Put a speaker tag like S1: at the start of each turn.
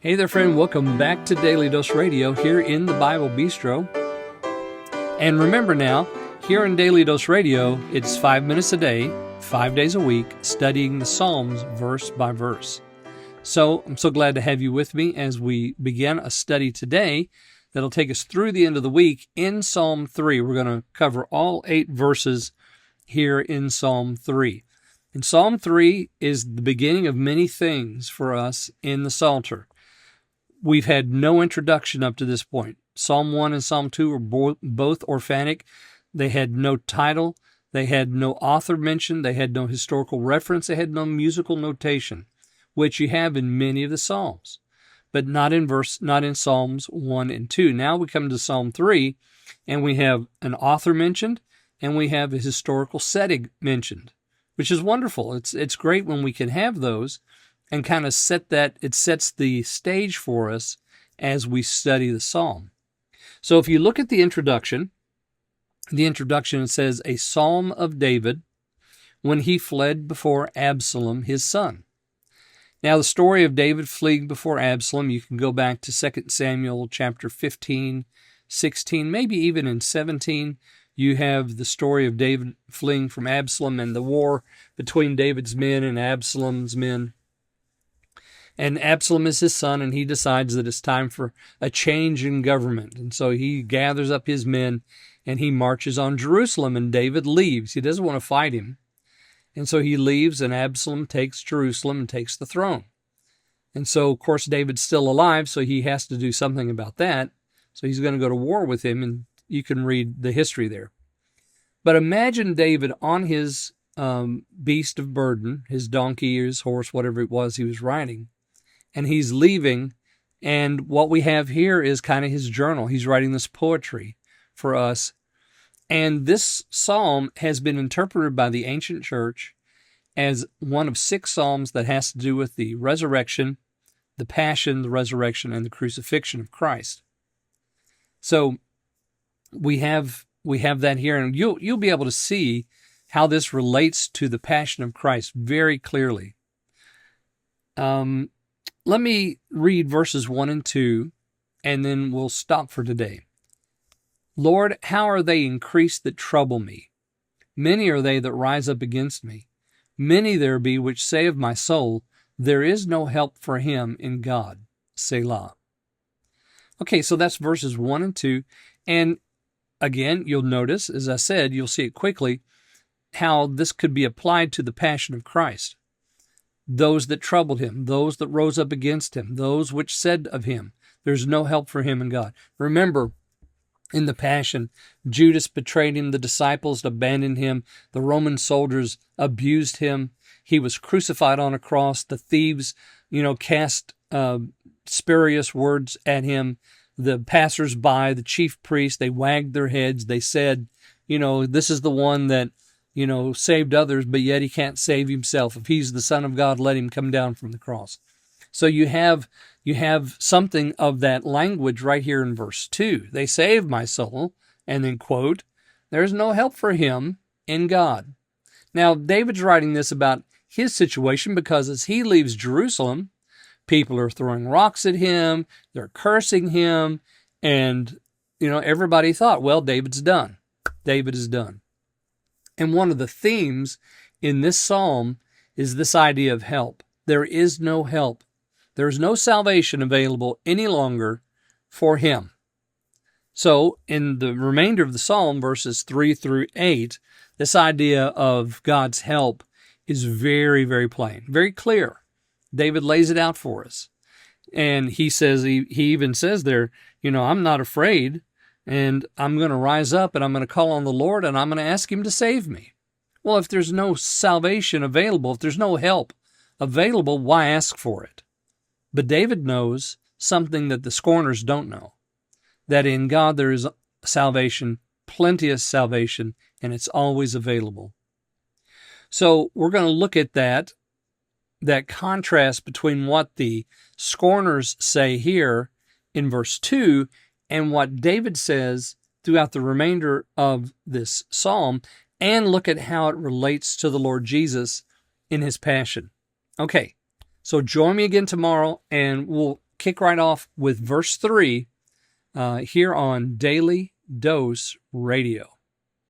S1: Hey there, friend. Welcome back to Daily Dose Radio here in the Bible Bistro. And remember now, here in Daily Dose Radio, it's 5 minutes a day, 5 days a week, studying the Psalms verse by verse. So I'm so glad to have you with me as we begin a study today that'll take us through the end of the week in Psalm 3. We're going to cover all 8 verses here in Psalm 3. And Psalm 3 is the beginning of many things for us in the Psalter. We've had no introduction up to this point. Psalm 1 and Psalm 2 were both orphanic. They had no title. They had no author mentioned. They had no historical reference. They had no musical notation, which you have in many of the Psalms, but not in Psalms 1 and 2. Now we come to Psalm 3, and we have an author mentioned, and we have a historical setting mentioned, which is wonderful. It's great when we can have those and kind of it sets the stage for us as we study the psalm. So if you look at the introduction it says, a psalm of David when he fled before Absalom, his son. Now the story of David fleeing before Absalom, you can go back to 2 Samuel chapter 15, 16, maybe even in 17. You have the story of David fleeing from Absalom and the war between David's men and Absalom's men. And Absalom is his son, and he decides that it's time for a change in government. And so he gathers up his men, and he marches on Jerusalem, and David leaves. He doesn't want to fight him. And so he leaves, and Absalom takes Jerusalem and takes the throne. And so, of course, David's still alive, so he has to do something about that. So he's going to go to war with him, and you can read the history there. But imagine David on his beast of burden, his donkey or his horse, whatever it was he was riding, and he's leaving, and what we have here is kind of his journal. He's writing this poetry for us, and this psalm has been interpreted by the ancient church as one of 6 psalms that has to do with the resurrection, the passion, the resurrection, and the crucifixion of Christ. So we have that here, and you'll be able to see how this relates to the passion of Christ very clearly. Let me read verses 1 and 2, and then we'll stop for today. Lord, how are they increased that trouble me? Many are they that rise up against me. Many there be which say of my soul, there is no help for him in God. Selah. Okay, so that's verses 1 and 2. And again, you'll notice, as I said, you'll see it quickly, how this could be applied to the passion of Christ. Those that troubled him, those that rose up against him, those which said of him, there's no help for him in God. Remember, in the passion, Judas betrayed him, the disciples abandoned him, the Roman soldiers abused him, he was crucified on a cross, the thieves, cast spurious words at him, the passers-by, the chief priests, they wagged their heads, they said, this is the one that saved others, but yet he can't save himself. If he's the Son of God, let him come down from the cross. So you have something of that language right here in verse 2. They saved my soul, and then quote, there's no help for him in God. Now, David's writing this about his situation because as he leaves Jerusalem, people are throwing rocks at him, they're cursing him, and, everybody thought, well, David's done. David is done. And one of the themes in this psalm is this idea of help. There is no help. There is no salvation available any longer for him. So in the remainder of the psalm, verses 3 through 8, this idea of God's help is very, very plain, very clear. David lays it out for us. And he says, he even says there, I'm not afraid. And I'm going to rise up and I'm going to call on the Lord and I'm going to ask him to save me. Well, if there's no salvation available, if there's no help available, why ask for it? But David knows something that the scorners don't know, that in God there is salvation, plenteous salvation, and it's always available. So we're going to look at that contrast between what the scorners say here in verse 2 and what David says throughout the remainder of this psalm, and look at how it relates to the Lord Jesus in his passion. Okay, so join me again tomorrow, and we'll kick right off with verse 3 here on Daily Dose Radio.